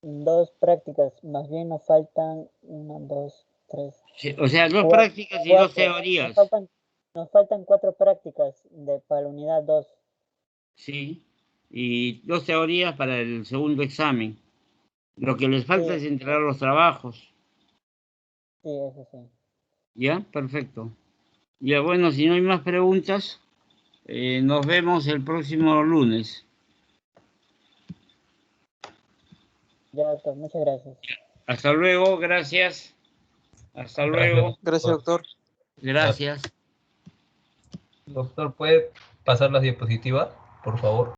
2 prácticas, más bien nos faltan 1, 2, 3, Sí, o sea, 2 4. prácticas y 2 teorías. Nos faltan 4 prácticas para la unidad 2. Sí, y 2 teorías para el segundo examen. Lo que les falta Sí. es entregar los trabajos. Sí, eso sí. ¿Ya? Perfecto. Ya, bueno, si no hay más preguntas, nos vemos el próximo lunes. Ya, doctor, muchas gracias. Hasta luego, gracias. Hasta luego. Gracias, doctor. Gracias. Doctor, ¿puede pasar las diapositivas, por favor?